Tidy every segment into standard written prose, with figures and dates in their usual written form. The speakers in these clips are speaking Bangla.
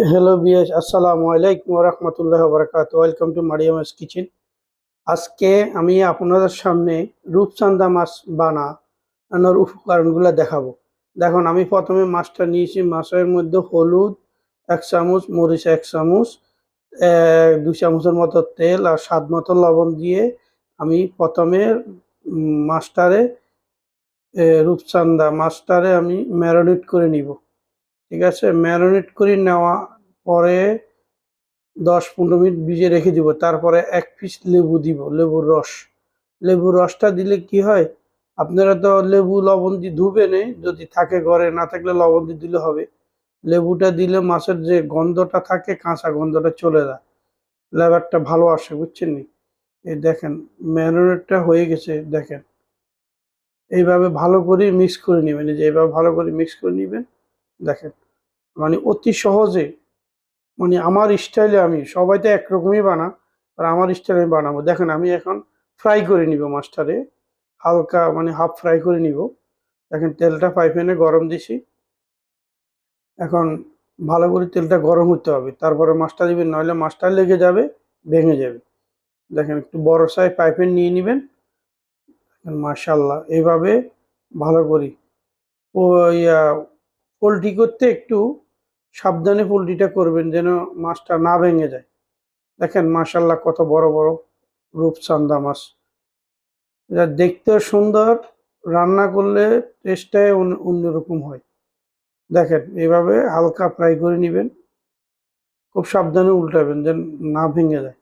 হ্যালো বিয়াস, আসসালামু আলাইকুম রহমতুল্লাহ বরকাত। Welcome to Mariyam's kitchen. আজকে আমি আপনাদের সামনে রূপচাঁদা মাছ বানানোর উপকরণগুলো দেখাবো। দেখুন, আমি প্রথমে মাছটা নিয়েছি। মাছের মধ্যে হলুদ 1 চামচ, মরিচ 1 চামচ, 2 চামচের মতো তেল আর স্বাদ মতো লবণ দিয়ে আমি প্রথমে মাছটারে রূপচাঁদা মাছটারে আমি ম্যারিনেট করে নিব। ঠিক আছে, ম্যারিনেট করে নেওয়া পরে 10-15 মিনিট ভিজিয়ে রেখে দিব। তারপরে 1 পিস লেবু দিব, লেবুর রসটা দিলে কি হয়, আপনারা তো লেবু লবণ দিয়ে ধুবেন, যদি থাকে ঘরে, না থাকলে লবণ দিয়ে দিলে হবে। লেবুটা দিলে মাছের যে গন্ধটা থাকে, কাঁচা গন্ধটা চলে যায়, ফ্লেভারটা ভালো আসে, বুঝছেন নি? এই দেখেন, ম্যারিনেটটা হয়ে গেছে। দেখেন, এইভাবে ভালো করে মিক্স করে নেবেন। এই যে এইভাবে ভালো করে মিক্স করে নেবেন। দেখেন, মানে অতি সহজে, মানে আমার স্টাইলে, আমি সবাই তো একরকমই বানা, আর আমার স্টাইলে আমি বানাবো। দেখেন, আমি এখন ফ্রাই করে নিব মাছটারে, হালকা মানে হাফ ফ্রাই করে নিব। দেখেন, তেলটা ফ্রাই প্যানে গরম দিছি। এখন ভালো করে তেলটা গরম হতে হবে, তারপরে মাছটা দিবেন, নইলে মাছটা লেগে যাবে, ভেঙে যাবে। দেখেন, একটু বড় সাইজ পাইপেন নিয়ে নেবেন। মাশাল্লাহ, এইভাবে ভালো করি ও ইয়া পোলট্রি করতে একটু সাবধানে পোলট্রিটা করবেন, যেন মাছটা না ভেঙে যায়। দেখেন মাশাল্লাহ, কত বড় বড় রূপচাঁদা মাছ। এটা দেখতেও সুন্দর, রান্না করলে টেস্টটাই অন্যরকম হয়। দেখেন, এইভাবে হালকা ফ্রাই করে নেবেন, খুব সাবধানে উল্টাবেন যেন না ভেঙে যায়।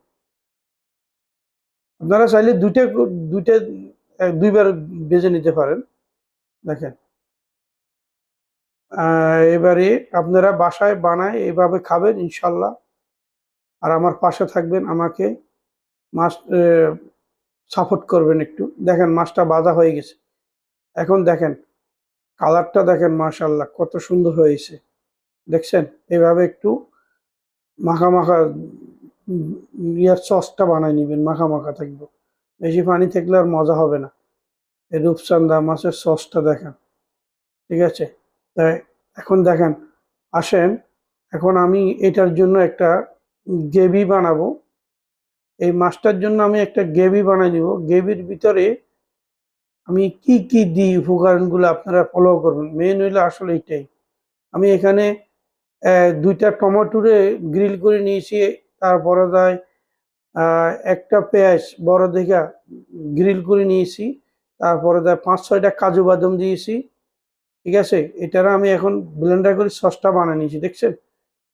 আপনারা চাইলে দুইটা দুইটা দুইবার ভেজে নিতে পারেন। দেখেন, এবারে আপনারা বাসায় বানায় এইভাবে খাবেন ইনশাল্লাহ, আর আমার পাশে থাকবেন, আমাকে মাছ সাপোর্ট করবেন একটু। দেখেন, মাছটা ভাজা হয়ে গেছে। এখন দেখেন, কালারটা দেখেন, মাশাল্লাহ কত সুন্দর হয়েছে। দেখছেন, এভাবে একটু মাখা মাখা ইয়ার সসটা বানায় নিবেন, মাখা মাখা থাকবে। বেশি পানি থাকলে আর মজা হবে না। এই রূপচাঁদা মাছের সসটা দেখেন। ঠিক আছে, তাই এখন দেখেন, আসেন, এখন আমি এটার জন্য একটা গ্রেভি বানাবো। এই মাছটার জন্য আমি একটা গ্রেভি বানাই নিব। গ্রেভির ভিতরে আমি কি কি দিই, উপকরণগুলো আপনারা ফলো করবেন। মেন হইলো আসলে এটাই। আমি এখানে 2টা টমেটোরে গ্রিল করে নিয়েছি। তারপরে দেয় একটা পেঁয়াজ বড় দেখা গ্রিল করে নিয়েছি। তারপরে দেয় 5-6টা কাজু বাদাম দিয়েছি। ঠিক আছে, এটার আমি এখন ব্লেন্ডার করে সসটা বানিয়ে নিয়েছি। দেখছেন,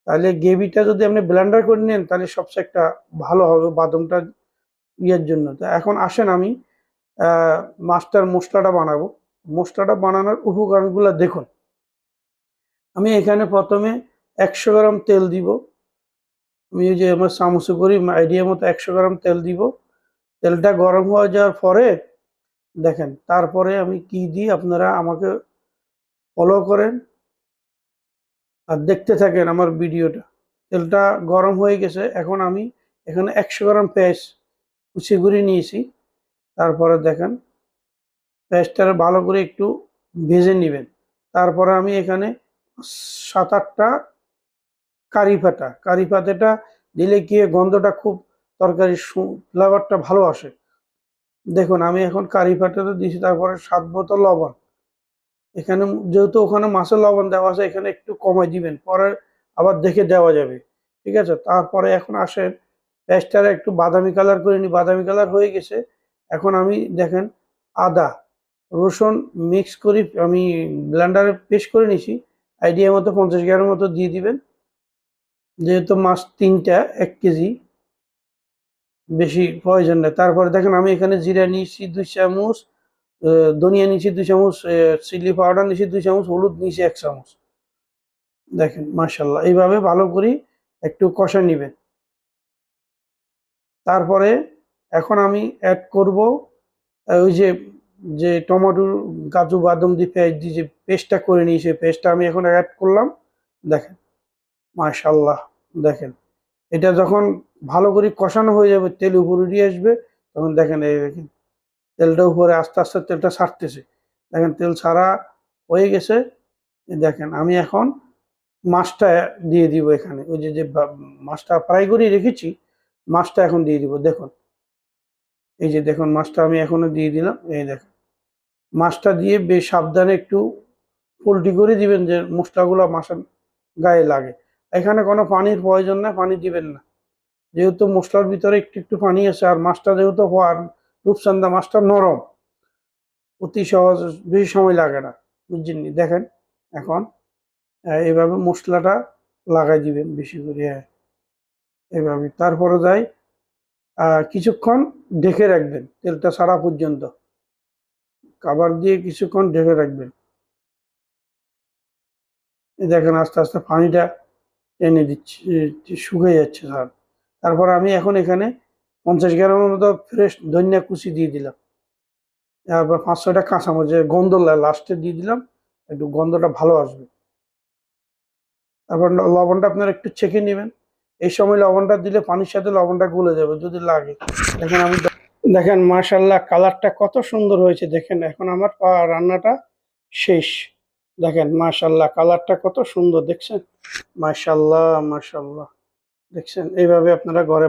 তাহলে গ্রেভিটা যদি আপনি ব্লেন্ডার করে নেন, তাহলে সবচেয়ে একটা ভালো হবে বাদামটা ইয়ের জন্য। তো এখন আসেন, আমি মাছটার মশলাটা বানাবো। মশলাটা বানানোর উপকরণগুলো দেখুন। আমি এখানে প্রথমে 100 গ্রাম তেল দিব। আমি এই যে আমার চামচে করি আইডিয়া মতো 100 গ্রাম তেল দিব। তেলটা গরম হয়ে যাওয়ার পরে দেখেন, তারপরে আমি কি দিই আপনারা আমাকে ফলো করেন আর দেখতে থাকেন আমার ভিডিওটা। তেলটা গরম হয়ে গেছে। এখন আমি এখানে 100 গ্রাম পেঁয়াজ কুচি করে নিয়েছি। তারপরে দেখেন, পেঁয়াজটা ভালো করে একটু ভেজে নেবেন। তারপরে আমি এখানে 7-8টা কারি পাতাটা দিলে কি গন্ধটা খুব, তরকারি ফ্লেভারটা ভালো আসে। দেখুন, আমি এখন কারি পাতাটা দিয়েছি। তারপরে স্বাদ মতো লবণ। এখানে যেহেতু ওখানে মাছের লবণ দেওয়া আছে, এখানে একটু কমাই দিবেন, পরে আবার দেখে দেওয়া যাবে। ঠিক আছে, তারপরে এখন আসেন, পেঁয়াজটা একটু বাদামি কালার করে নি। বাদামি কালার হয়ে গেছে। এখন আমি দেখেন, আদা রসুন মিক্স করি, আমি ব্লেন্ডারে পেস্ট করে নিছি। আইডিয়া মতো 50 গ্রামের মতো দিয়ে দিবেন, যেহেতু মাছ 3টা 1 কেজি, বেশি প্রয়োজন নেই। তারপরে দেখেন, আমি এখানে জিরা নিয়েছি 2 চামচ, ধনিয়া নিয়েছি 2 চামচ, চিলি পাউডার নিয়েছি 2 চামচ, হলুদ নিয়েছি 1 চামচ। দেখেন মাশাল্লাহ, এইভাবে ভালো করে একটু কষা নিবেন। তারপরে এখন আমি অ্যাড করব ওই যে যে টমেটো কাজু বাদাম দিয়ে পেঁয়াজ দিয়ে যে পেস্টটা করে নিয়েছি, পেস্টটা আমি এখন অ্যাড করলাম। দেখেন মাশাল্লাহ, দেখেন, এটা যখন ভালো করে কষানো হয়ে যাবে, তেল উপরে দিয়ে আসবে, তখন দেখেন, এই দেখেন তেলটা উপরে আস্তে আস্তে তেলটা ছাড়তেছে। দেখেন, তেল ছাড়া হয়ে গেছে। দেখেন, আমি এখন মাছটা দিয়ে দিব এখানে। ওই যে যে মাছটা ফ্রাই করে রেখেছি, মাছটা এখন দিয়ে দিব। দেখুন, এই যে দেখুন মাছটা আমি এখনো দিয়ে দিলাম। এই দেখুন, মাছটা দিয়ে বেশ সাবধানে একটু পোল্টি করে দিবেন, যে মশলাগুলো মাছের গায়ে লাগে। এখানে কোনো পানির প্রয়োজন না, পানি দিবেন না, যেহেতু মশলার ভিতরে একটু একটু পানি আছে। আর মাছটা যেহেতু হওয়ার, রূপচান্দা মাছটা নরম, অতি সহজ, বেশি সময় লাগে না, বুঝছেন? দেখেন এখন এইভাবে মশলাটা লাগাই দিবেন বেশি করে, হ্যাঁ এইভাবে। তারপরে যাই কিছুক্ষণ ঢেকে রাখবেন তেলটা ছাড়া পর্যন্ত, খাবার দিয়ে কিছুক্ষণ ঢেকে রাখবেন। এই দেখেন আস্তে আস্তে পানিটা টেনে দিচ্ছি, শুকিয়ে যাচ্ছে স্যার। তারপর আমি এখন এখানে 50 গ্রামের মতো ফ্রেশ ধনিয়া কুচি দিয়ে দিলাম। তারপর 5-6টা কাঁচামরিচের গন্ধ লাস্টে দিয়ে দিলাম, একটু গন্ধটা ভালো আসবে। তারপর লবণটা আপনারা একটু চেখে নেবেন। এই সময় লবণটা দিলে পানির সাথে লবণটা গলে যাবে যদি লাগে। দেখেন আমি, দেখেন মাশাআল্লাহ কালারটা কত সুন্দর হয়েছে। দেখেন এখন আমার রান্নাটা শেষ। দেখেন মাশাআল্লাহ কালারটা কত সুন্দর দেখছেন। মাশাআল্লাহ মাশাআল্লাহ, দেখছেন? এইভাবে আপনারা ঘরে